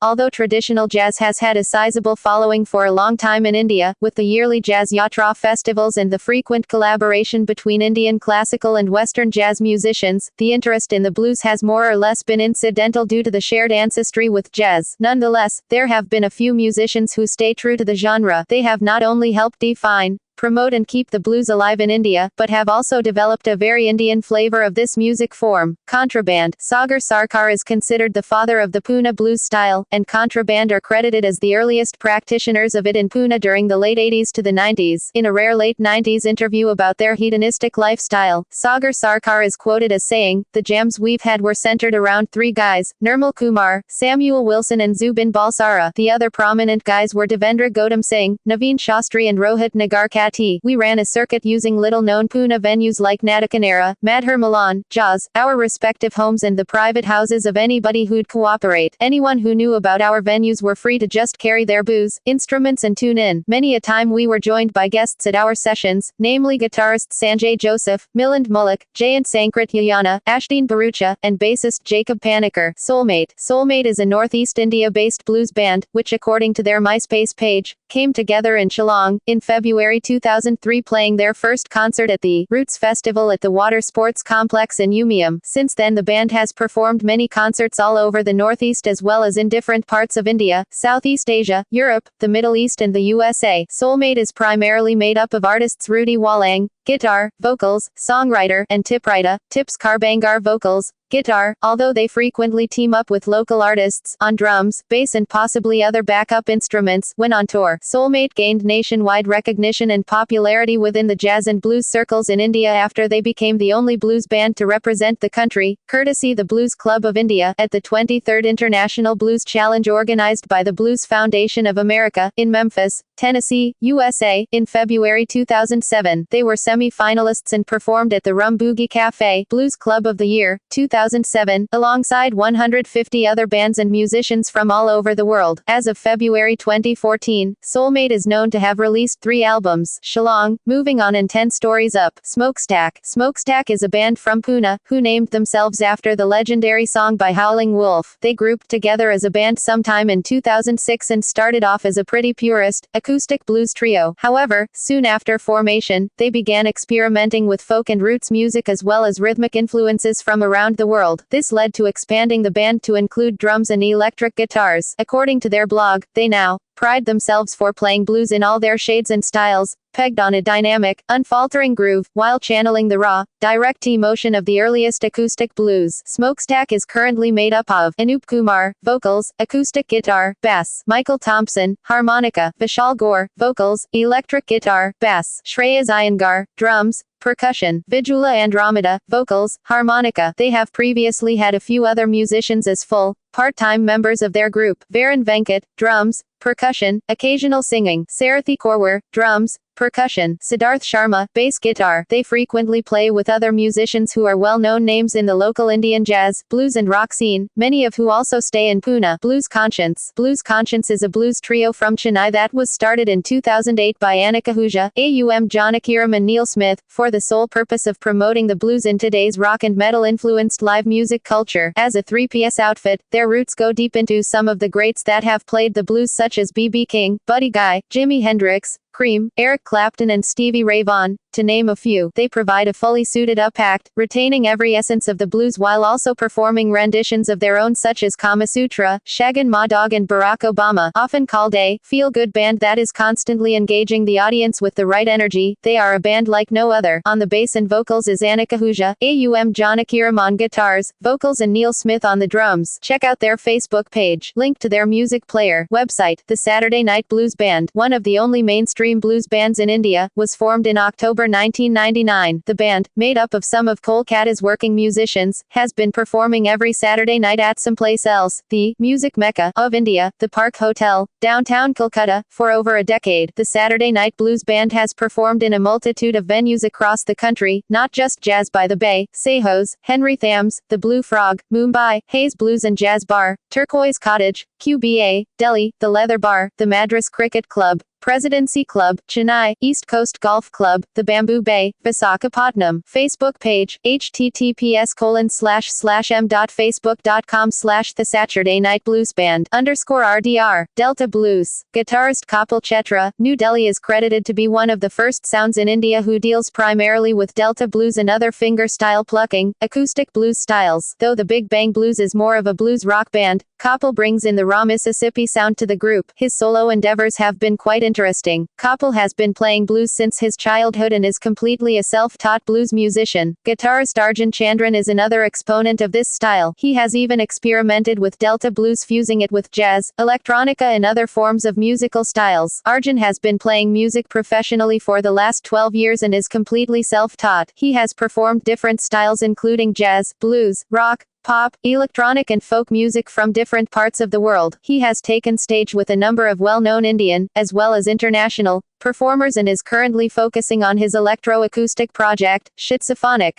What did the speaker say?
Although traditional jazz has had a sizable following for a long time in India, with the yearly Jazz Yatra festivals and the frequent collaboration between Indian classical and Western jazz musicians, the interest in the blues has more or less been incidental due to the shared ancestry with jazz. Nonetheless, there have been a few musicians who stay true to the genre. They have not only helped define, promote and keep the blues alive in India, but have also developed a very Indian flavor of this music form. Contraband. Sagar Sarkar is considered the father of the Pune blues style, and Contraband are credited as the earliest practitioners of it in Pune during the late 80s to the 90s. In a rare late 90s interview about their hedonistic lifestyle, Sagar Sarkar is quoted as saying, "The jams we've had were centered around three guys, Nirmal Kumar, Samuel Wilson and Zubin Balsara. The other prominent guys were Devendra Gautam Singh, Naveen Shastri and Rohit Nagarkar. We ran a circuit using little-known Pune venues like Nadakanera, Madhur Milan, Jaws, our respective homes and the private houses of anybody who'd cooperate. Anyone who knew about our venues were free to just carry their booze, instruments and tune in. Many a time we were joined by guests at our sessions, namely guitarist Sanjay Joseph, Milind Mullik, Jayant Sankrit Yayana, Ashdeen Barucha, and bassist Jacob Panikkar. Soulmate. Soulmate is a Northeast India-based blues band, which according to their MySpace page, came together in Shillong, in February 2003 playing their first concert at the Roots Festival at the Water Sports Complex in Umeum. Since then the band has performed many concerts all over the Northeast as well as in different parts of India, Southeast Asia, Europe, the Middle East and the USA. Soulmate is primarily made up of artists Rudy Wallang, guitar, vocals, songwriter, and Tiprita, Tips Karbangar vocals, guitar, although they frequently team up with local artists, on drums, bass and possibly other backup instruments, when on tour. Soulmate gained nationwide recognition and popularity within the jazz and blues circles in India after they became the only blues band to represent the country, courtesy the Blues Club of India, at the 23rd International Blues Challenge organized by the Blues Foundation of America, in Memphis, Tennessee, USA, in February 2007. They were semi-finalists and performed at the Rum Boogie Cafe Blues Club of the Year, 2007, alongside 150 other bands and musicians from all over the world. As of February 2014, Soulmate is known to have released 3 albums: Shillong, Moving On and 10 Stories Up. Smokestack. Smokestack is a band from Pune, who named themselves after the legendary song by Howling Wolf. They grouped together as a band sometime in 2006 and started off as a pretty purist, acoustic blues trio. However, soon after formation, they began experimenting with folk and roots music as well as rhythmic influences from around the world. This led to expanding the band to include drums and electric guitars. According to their blog, they now pride themselves for playing blues in all their shades and styles, pegged on a dynamic, unfaltering groove, while channeling the raw, direct emotion of the earliest acoustic blues. Smokestack is currently made up of Anup Kumar, vocals, acoustic guitar, bass; Michael Thompson, harmonica; Vishal Gore, vocals, electric guitar, bass; Shreyas Iyengar, drums, percussion; Vijula Andromeda, vocals, harmonica. They have previously had a few other musicians as full, part-time members of their group: Varun Venkat, drums, percussion, occasional singing; Sarathi Korwar, drums, percussion; Siddharth Sharma, bass guitar. They frequently play with other musicians who are well-known names in the local Indian jazz, blues and rock scene, many of who also stay in Pune. Blues Conscience. Blues Conscience is a blues trio from Chennai that was started in 2008 by Annika Ahuja, Aum Janakiram and Neil Smith, for the sole purpose of promoting the blues in today's rock and metal-influenced live music culture. As a three-piece outfit, their roots go deep into some of the greats that have played the blues such as B.B. King, Buddy Guy, Jimi Hendrix, Cream, Eric Clapton and Stevie Ray Vaughan, to name a few. They provide a fully suited-up act, retaining every essence of the blues while also performing renditions of their own such as Kama Sutra, Shaggin' Ma Dog and Barack Obama. Often called a feel-good band that is constantly engaging the audience with the right energy, they are a band like no other. On the bass and vocals is Annika Ahuja, Aum Janakiram on guitars, vocals and Neil Smith on the drums. Check out their Facebook page. Link to their music player. Website. The Saturday Night Blues Band, one of the only mainstream blues bands in India, was formed in October 1999. The band, made up of some of Kolkata's working musicians, has been performing every Saturday night at someplace else, the music mecca of India, the Park Hotel, downtown Kolkata, for over a decade. The Saturday Night Blues Band has performed in a multitude of venues across the country, not just Jazz by the Bay, Sehos, Henry Thams, the Blue Frog, Mumbai, Hayes Blues and Jazz Bar, Turquoise Cottage, QBA, Delhi, the Leather Bar, the Madras Cricket Club, Presidency Club, Chennai, East Coast Golf Club, The Bamboo Bay, Visakhapatnam. Facebook page, https://m.facebook.com/The Saturday Night Blues Band _RDR, Delta Blues. Guitarist Kapil Chetra, New Delhi is credited to be one of the first sounds in India who deals primarily with Delta blues and other finger-style plucking, acoustic blues styles. Though the Big Bang Blues is more of a blues rock band, Kapil brings in the raw Mississippi sound to the group. His solo endeavors have been quite interesting. Kapil has been playing blues since his childhood and is completely a self-taught blues musician. Guitarist Arjun Chandran is another exponent of this style. He has even experimented with Delta blues, fusing it with jazz, electronica and other forms of musical styles. Arjun has been playing music professionally for the last 12 years and is completely self-taught. He has performed different styles including jazz, blues, rock, pop, electronic and folk music from different parts of the world. He has taken stage with a number of well-known Indian, as well as international, performers and is currently focusing on his electro-acoustic project, Schizophonic.